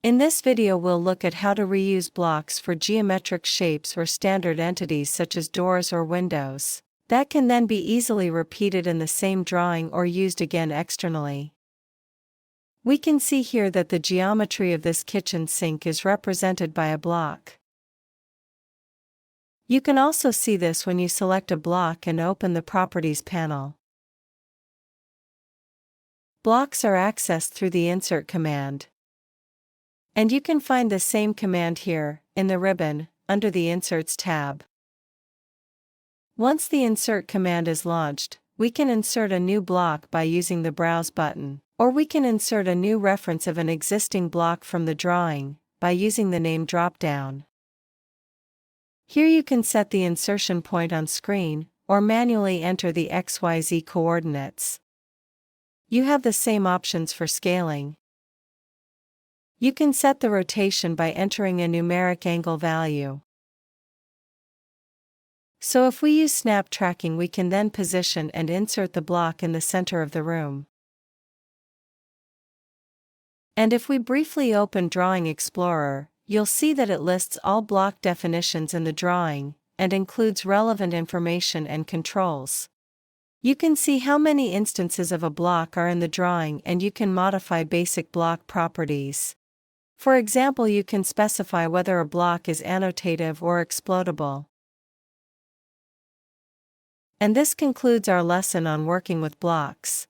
In this video we'll look at how to reuse blocks for geometric shapes or standard entities such as doors or windows, that can then be easily repeated in the same drawing or used again externally. We can see here that the geometry of this kitchen sink is represented by a block. You can also see this when you select a block and open the Properties panel. Blocks are accessed through the Insert command. And you can find the same command here, in the ribbon, under the Inserts tab. Once the Insert command is launched, we can insert a new block by using the Browse button, or we can insert a new reference of an existing block from the drawing, by using the Name drop-down. Here you can set the insertion point on screen, or manually enter the XYZ coordinates. You have the same options for scaling. You can set the rotation by entering a numeric angle value. So if we use snap tracking, we can then position and insert the block in the center of the room. And if we briefly open Drawing Explorer, you'll see that it lists all block definitions in the drawing, and includes relevant information and controls. You can see how many instances of a block are in the drawing, and you can modify basic block properties. For example, you can specify whether a block is annotative or explodable. And this concludes our lesson on working with blocks.